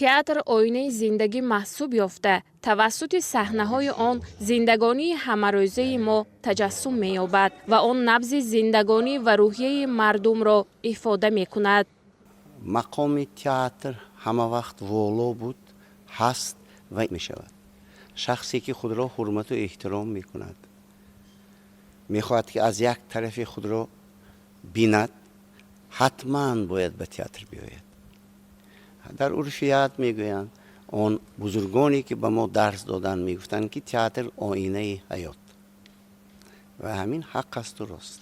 театр оинаи зиндагӣ маҳсуб ёфта, тавассути саҳнаҳои он зиндагонии ҳамарӯзаи мо таҷассум меёбад ва он набзи зиндагонӣ ва рӯҳияи мардумро ифода мекунад. мақоми театр ҳама вақт воло буд, ҳаст ва мешавад. шахсе ки худро ҳурмату эҳтиром мекунад, мехоҳад ки аз як тарафи худро бинад, ҳатман бояд ба театр биёяд. дар урфият мегӯянд, он бузургоне ки ба мо дарс доданд мегуфтанд ки театр оинаи ҳаёт ва ҳамин ҳақ асту рост.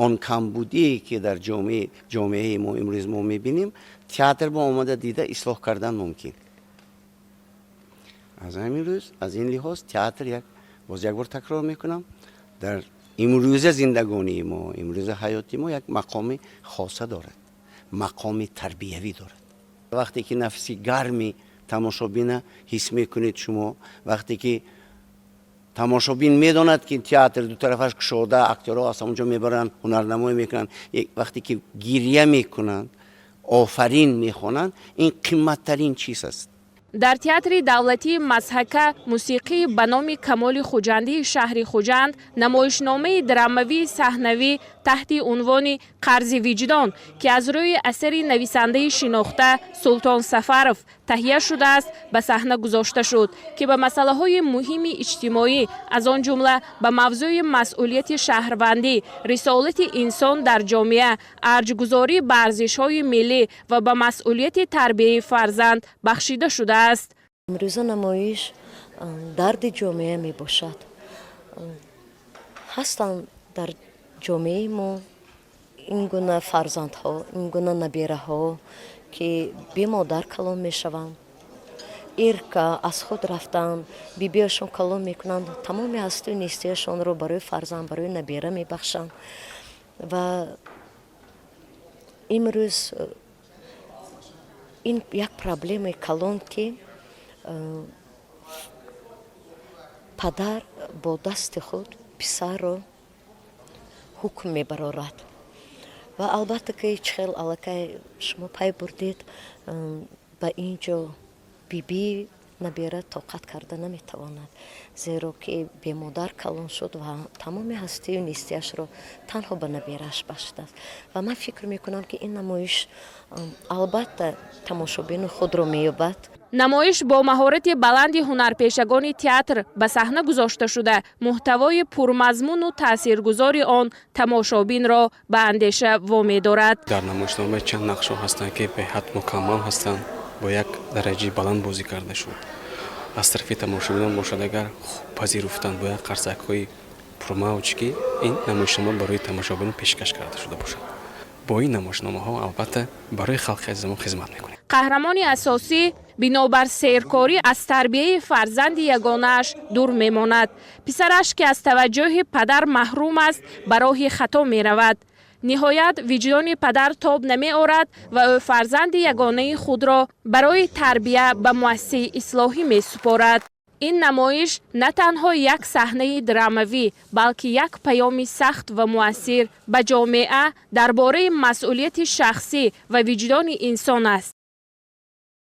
он камбудие ки дар ҷомеаи мо имрӯз мо мебинем, театр бо омада дида ислоҳ кардан мумкин. аз ҳамин рӯз аз ин лиҳоз театр боз як бор такрор мекунам, дар имрӯза зиндагонии мо, имрӯза ҳаёти мо як мақоми хоса дорад, мақоми тарбиявӣ дорад. вақте ки нафси гарми тамошобина ҳис мекунед шумо, вақте ки тамошобин медонад ки театр ду тарафаш кушода, актёрҳо аз онҷо мебаранд, ҳунарнамоӣ мекунанд, вақте ки гирья мекунанд, офарин мехонанд, ин қимматтарин чиз аст. дар театри давлатии Мазҳака мусиқии ба номи Камоли Хуҷандии шаҳри Хуҷанд намоишномаи драмавии саҳнавӣ таҳти унвони «Қарзи виҷдон» ки аз рӯи асари нависандаи шинохта Султон Сафаров таҳия шудааст, ба саҳна гузошта шуд, ки ба масъалаҳои муҳими иҷтимоӣ, аз он ҷумла ба мавзӯи масъулияти шаҳрвандӣ, рисолати инсон дар ҷомеа, арҷгузории ба арзишҳои миллӣ ва ба масъулияти тарбияи фарзанд бахшида шудааст. имрӯза намоиш дарди ҷомеа мебошад. ҳастанд дар ҷомеаи мо ин гуна фарзандҳо, ин гуна набераҳо ки бемодар калон мешаванд, ирка аз худ рафтанд, бибиашон калон мекунанд, тамоми ҳастӯи нестияшонро барои фарзанд, барои набера мебахшанд. ва имрӯз ин як проблемаи калон ки падар бо дасти худ писарро ҳукм мебарорад. ва албатта ки чихел аллакай шумо пай бурдед, ба ин ҷо биби набера тоқат карда наметавонад, зеро ки бемодар калон шуд ва тамоми ҳастию нестияшро танҳо ба набераш бахшидааст. ва ман фикр мекунам ки ин намоиш албатта тамошобину худро меёбад. намоиш бо маҳорати баланди ҳунарпешагони театр ба саҳна гузошта шуда, муҳтавои пурмазмуну таъсиргузори он тамошобинро ба андеша вомедорад. дар намоишнома чанд нақшҳо ҳастанд ки беҳад мукаммал ҳастанд, бо як дараҷаи баланд бозӣ карда шуд. аз тарафи тамошобинон бошад, агар пазируфтанд бо як қарсакҳои пурмавҷ ки ин намоишнома барои тамошобин пешкаш карда шуда бошад. бо ин намоишномаҳо албатта барои халқи азизи мо хизмат мекунем. қаҳрамони асосӣ бинобар серкорӣ аз тарбияи фарзанди ягонааш дур мемонад. писараш ки аз таваҷҷӯҳи падар маҳрум аст, ба роҳи хато меравад. ниҳоят виҷдони падар тоб намеорад ва ӯ фарзанди ягонаи худро барои тарбия ба муассисаи ислоҳӣ месупорад. ин намоиш на танҳо як саҳнаи драмавӣ, балки як паёми сахт ва муассир ба ҷомеа дар бораи масъулияти шахсӣ ва виҷдони инсон аст.